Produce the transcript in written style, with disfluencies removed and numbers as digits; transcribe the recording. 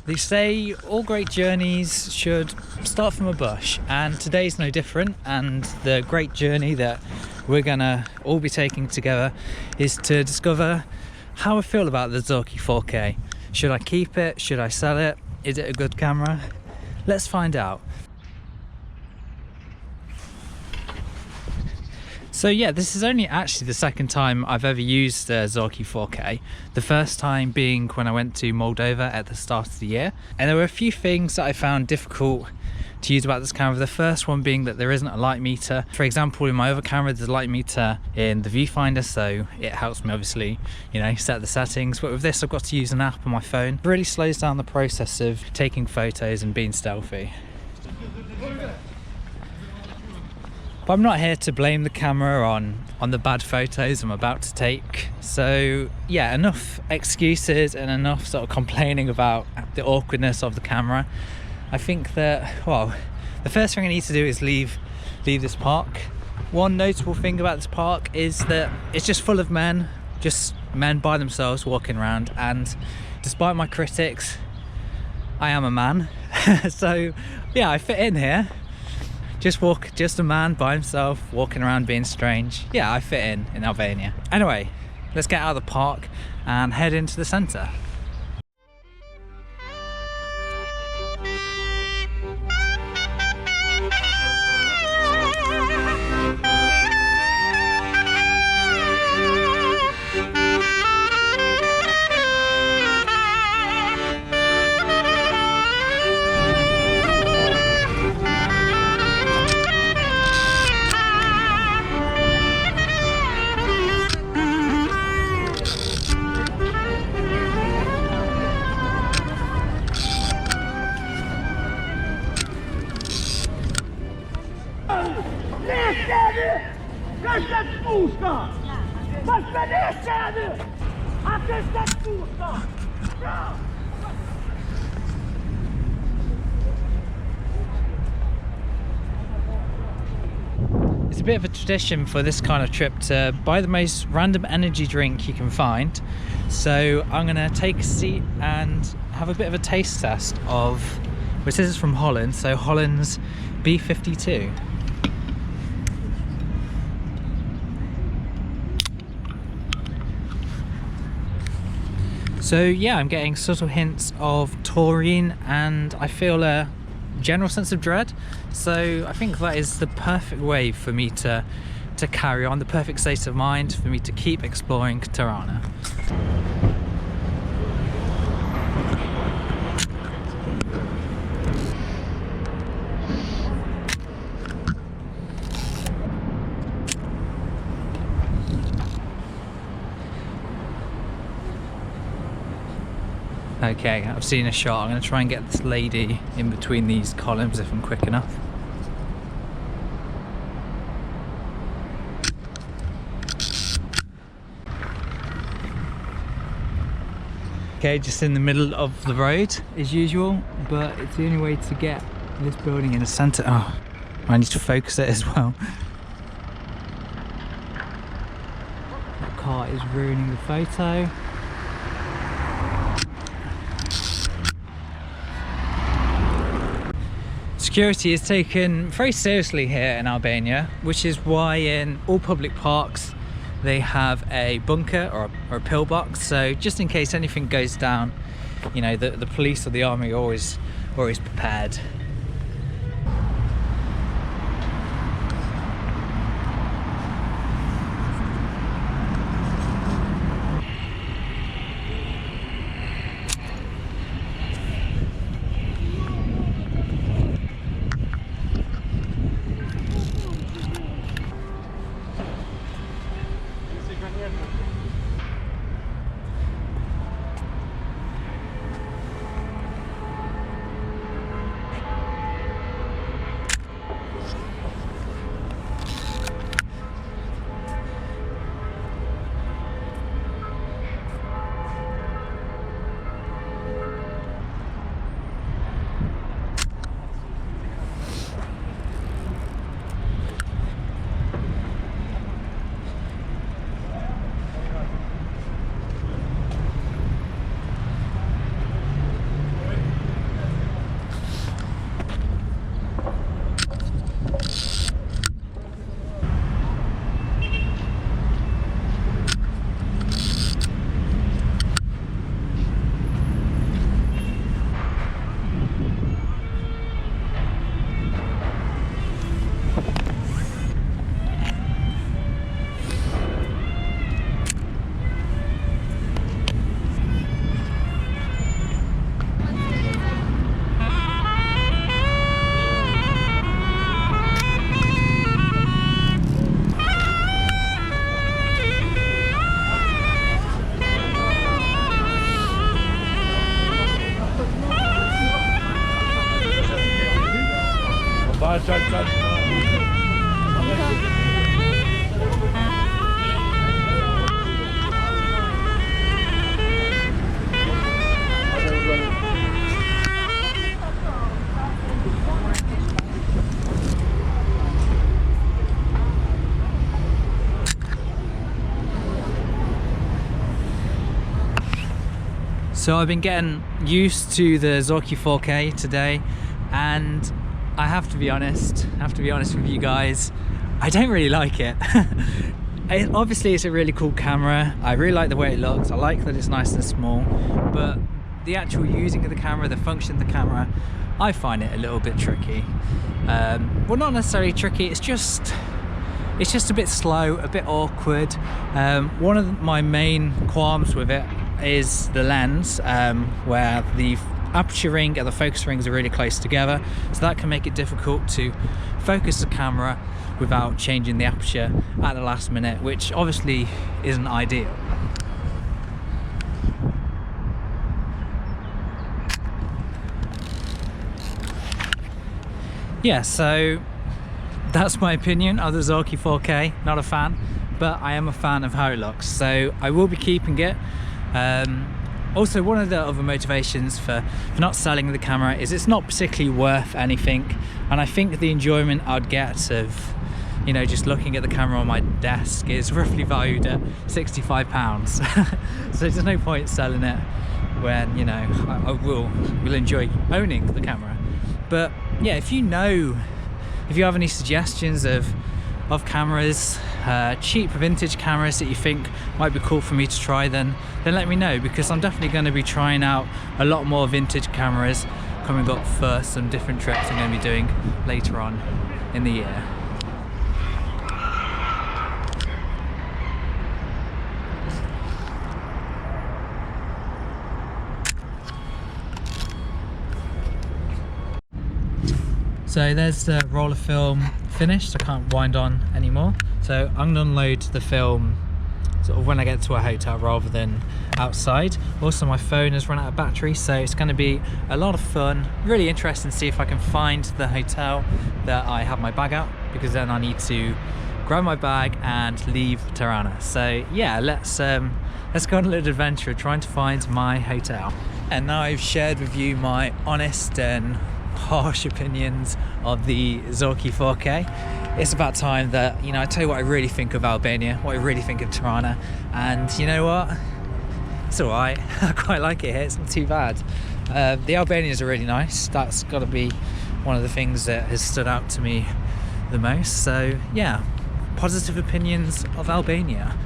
They say all great journeys should start from a bush, and today's no different. And the great journey that we're gonna all be taking together is to discover how I feel about the Zorki 4K. Should I keep it? Should I sell it? Is it a good camera? Let's find out. So yeah, this is only actually the second time I've ever used the Zorki 4K. The first time being when I went to Moldova at the start of the year. And there were a few things that I found difficult to use about this camera. The first one being that there isn't a light meter. For example, in my other camera, there's a light meter in the viewfinder, so it helps me obviously, you know, set the settings. But with this, I've got to use an app on my phone. It really slows down the process of taking photos and being stealthy. But I'm not here to blame the camera on the bad photos I'm about to take. So yeah, enough excuses and enough sort of complaining about the awkwardness of the camera. I think that, well, the first thing I need to do is leave this park. One notable thing about this park is that it's just full of men, just men by themselves walking around. And despite my critics, I am a man. So yeah, I fit in here. Just a man by himself walking around being strange. Yeah, I fit in Albania. Anyway, let's get out of the park and head into the centre. It's a bit of a tradition for this kind of trip to buy the most random energy drink you can find. So I'm gonna take a seat and have a bit of a taste test of, which is from Holland, so Holland's B52. So yeah, I'm getting subtle hints of taurine and I feel a general sense of dread. So I think that is the perfect way for me to carry on, the perfect state of mind for me to keep exploring Tirana. Okay, I've seen a shot. I'm going to try and get this lady in between these columns if I'm quick enough. Okay, just in the middle of the road as usual, but it's the only way to get this building in the centre. Oh, I need to focus it as well. That car is ruining the photo. Security is taken very seriously here in Albania, which is why in all public parks they have a bunker or a pillbox. So just in case anything goes down, you know, the police or the army are always prepared. So I've been getting used to the Zorki 4K today, and I have to be honest with you guys, I don't really like it. Obviously it's a really cool camera, I really like the way it looks, I like that it's nice and small, but the actual using of the camera, the function of the camera, I find it a little bit tricky. Well, not necessarily tricky, it's just a bit slow, a bit awkward. One of my main qualms with it is the lens, where the aperture ring and the focus rings are really close together, so that can make it difficult to focus the camera without changing the aperture at the last minute, which obviously isn't ideal. Yeah, so that's my opinion of the Zorki 4K. Not a fan, but I am a fan of how it looks, so I will be keeping it. Also, one of the other motivations for not selling the camera is it's not particularly worth anything, and I think the enjoyment I'd get of, you know, just looking at the camera on my desk is roughly valued at £65. So there's no point selling it when, you know, I will enjoy owning the camera. But yeah, if you have any suggestions of cameras, cheap vintage cameras that you think might be cool for me to try, then let me know, because I'm definitely going to be trying out a lot more vintage cameras coming up for some different trips I'm going to be doing later on in the year. So there's the roller film finished, I can't wind on anymore. So I'm gonna unload the film sort of when I get to a hotel rather than outside. Also, my phone has run out of battery, so it's gonna be a lot of fun. Really interesting to see if I can find the hotel that I have my bag at, because then I need to grab my bag and leave Tirana. So yeah, let's go on a little adventure trying to find my hotel. And now I've shared with you my honest and harsh opinions of the Zorki 4K. It's about time that, you know, I tell you what I really think of Albania, what I really think of Tirana, and you know what? It's alright. I quite like it here, it's not too bad. The Albanians are really nice. That's got to be one of the things that has stood out to me the most. So yeah, positive opinions of Albania.